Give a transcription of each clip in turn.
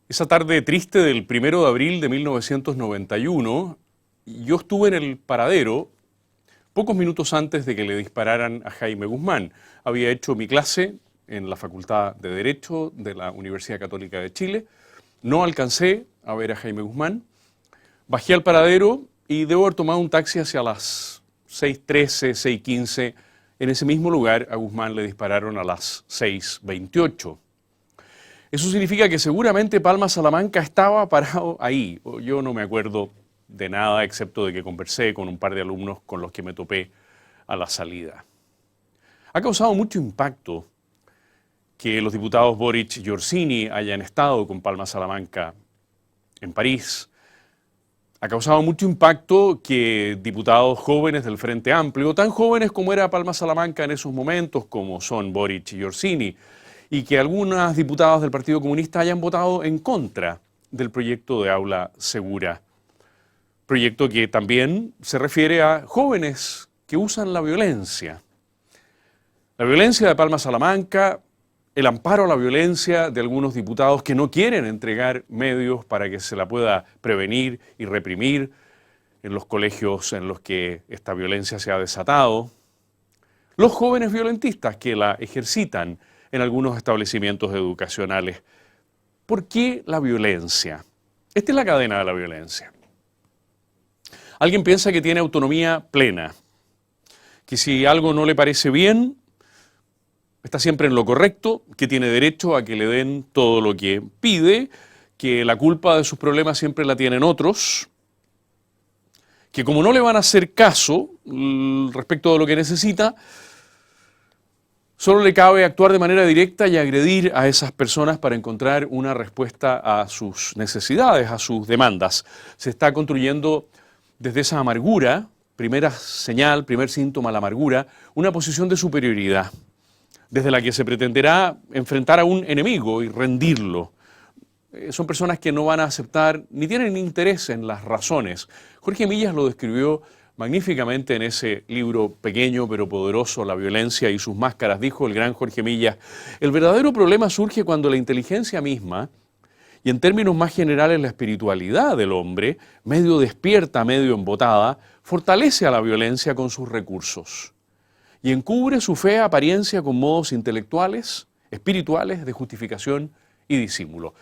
Esa tarde triste del 1 de abril de 1991, yo estuve en el paradero pocos minutos antes de que le dispararan a Jaime Guzmán. Había hecho mi clase en la Facultad de Derecho de la Universidad Católica de Chile. No alcancé a ver a Jaime Guzmán. Bajé al paradero y debo haber tomado un taxi hacia las 6:13, 6:15. En ese mismo lugar a Guzmán le dispararon a las 6:28. Eso significa que seguramente Palma Salamanca estaba parado ahí. Yo no me acuerdo de nada excepto de que conversé con un par de alumnos con los que me topé a la salida. Ha causado mucho impacto que los diputados Boric y Orsini hayan estado con Palma Salamanca en París. Ha causado mucho impacto que diputados jóvenes del Frente Amplio, tan jóvenes como era Palma Salamanca en esos momentos, como son Boric y Orsini, y que algunas diputadas del Partido Comunista hayan votado en contra del proyecto de aula segura. Proyecto que también se refiere a jóvenes que usan la violencia. La violencia de Palma Salamanca, el amparo a la violencia de algunos diputados que no quieren entregar medios para que se la pueda prevenir y reprimir en los colegios en los que esta violencia se ha desatado. Los jóvenes violentistas que la ejercitan en algunos establecimientos educacionales. ¿Por qué la violencia? Esta es la cadena de la violencia. Alguien piensa que tiene autonomía plena, que si algo no le parece bien, está siempre en lo correcto, que tiene derecho a que le den todo lo que pide, que la culpa de sus problemas siempre la tienen otros, que como no le van a hacer caso respecto de lo que necesita, solo le cabe actuar de manera directa y agredir a esas personas para encontrar una respuesta a sus necesidades, a sus demandas. Se está construyendo desde esa amargura, primera señal, primer síntoma, la amargura, una posición de superioridad, desde la que se pretenderá enfrentar a un enemigo y rendirlo. Son personas que no van a aceptar ni tienen interés en las razones. Jorge Millas lo describió magníficamente en ese libro pequeño pero poderoso, La violencia y sus máscaras. Dijo el gran Jorge Millas: el verdadero problema surge cuando la inteligencia misma, y en términos más generales la espiritualidad del hombre, medio despierta, medio embotada, fortalece a la violencia con sus recursos y encubre su fea apariencia con modos intelectuales, espirituales, de justificación y disimulo.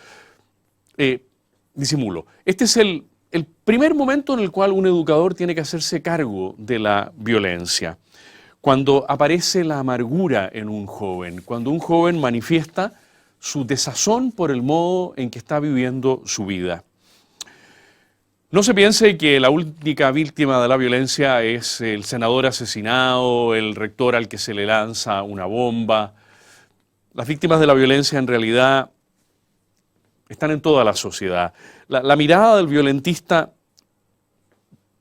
Este es el primer momento en el cual un educador tiene que hacerse cargo de la violencia. Cuando aparece la amargura en un joven, cuando un joven manifiesta su desazón por el modo en que está viviendo su vida. No se piense que la única víctima de la violencia es el senador asesinado, el rector al que se le lanza una bomba. Las víctimas de la violencia en realidad están en toda la sociedad. La mirada del violentista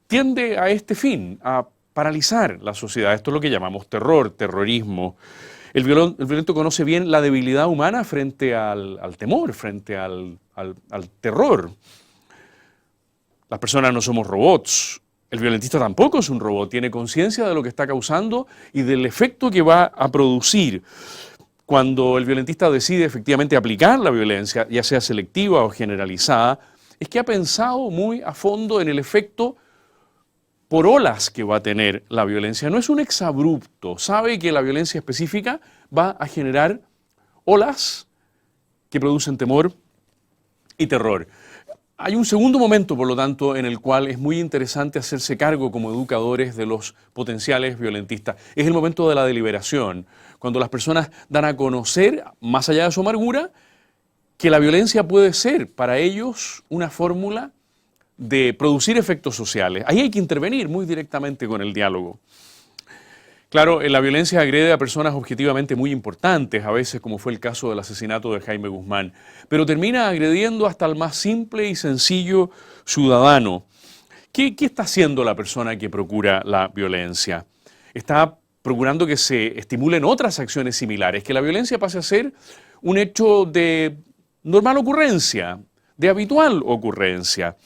tiende a este fin, a paralizar la sociedad. Esto es lo que llamamos terror, terrorismo. El violento conoce bien la debilidad humana frente al temor, frente al terror. Las personas no somos robots. El violentista tampoco es un robot. Tiene conciencia de lo que está causando y del efecto que va a producir. Cuando el violentista decide efectivamente aplicar la violencia, ya sea selectiva o generalizada, es que ha pensado muy a fondo en el efecto por olas que va a tener la violencia. No es un exabrupto. Sabe que la violencia específica va a generar olas que producen temor y terror. Hay un segundo momento, por lo tanto, en el cual es muy interesante hacerse cargo como educadores de los potenciales violentistas. Es el momento de la deliberación, cuando las personas dan a conocer, más allá de su amargura, que la violencia puede ser para ellos una fórmula de producir efectos sociales. Ahí hay que intervenir muy directamente con el diálogo. Claro, la violencia agrede a personas objetivamente muy importantes, a veces como fue el caso del asesinato de Jaime Guzmán, pero termina agrediendo hasta el más simple y sencillo ciudadano. ¿Qué está haciendo la persona que procura la violencia? Está procurando que se estimulen otras acciones similares, que la violencia pase a ser un hecho de normal ocurrencia, de habitual ocurrencia,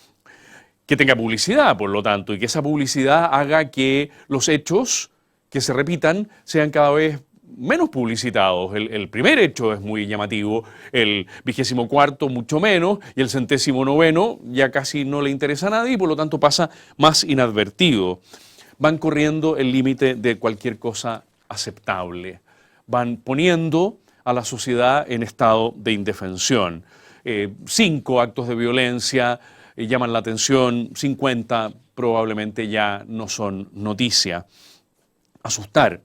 que tenga publicidad, por lo tanto, y que esa publicidad haga que los hechos que se repitan sean cada vez menos publicitados. El primer hecho es muy llamativo, el 24º mucho menos, y el 109º ya casi no le interesa a nadie y por lo tanto pasa más inadvertido. Van corriendo el límite de cualquier cosa aceptable. Van poniendo a la sociedad en estado de indefensión. 5 actos de violencia llaman la atención, 50 probablemente ya no son noticia. Asustar,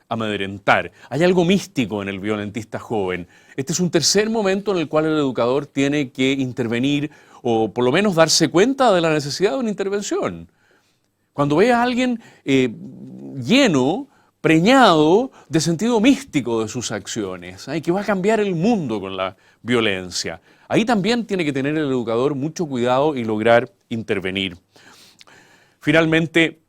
amedrentar. Hay algo místico en el violentista joven. Este es un tercer momento en el cual el educador tiene que intervenir o por lo menos darse cuenta de la necesidad de una intervención. Cuando ve a alguien lleno, preñado de sentido místico de sus acciones, que va a cambiar el mundo con la violencia, ahí también tiene que tener el educador mucho cuidado y lograr intervenir. Finalmente,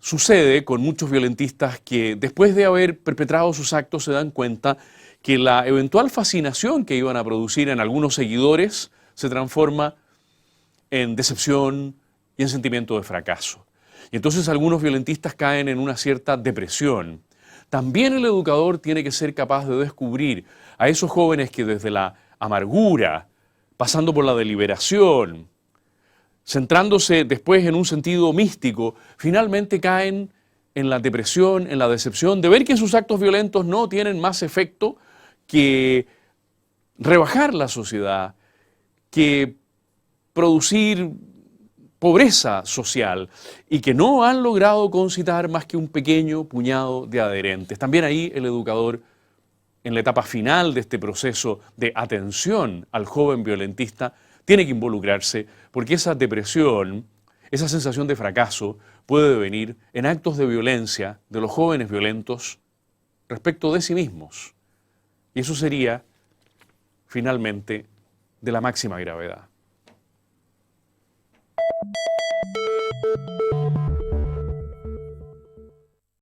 sucede con muchos violentistas que después de haber perpetrado sus actos se dan cuenta que la eventual fascinación que iban a producir en algunos seguidores se transforma en decepción y en sentimiento de fracaso. Y entonces algunos violentistas caen en una cierta depresión. También el educador tiene que ser capaz de descubrir a esos jóvenes que desde la amargura, pasando por la deliberación, centrándose después en un sentido místico, finalmente caen en la depresión, en la decepción de ver que sus actos violentos no tienen más efecto que rebajar la sociedad, que producir pobreza social y que no han logrado concitar más que un pequeño puñado de adherentes. También ahí el educador, en la etapa final de este proceso de atención al joven violentista, tiene que involucrarse porque esa depresión, esa sensación de fracaso puede devenir en actos de violencia de los jóvenes violentos respecto de sí mismos. Y eso sería, finalmente, de la máxima gravedad.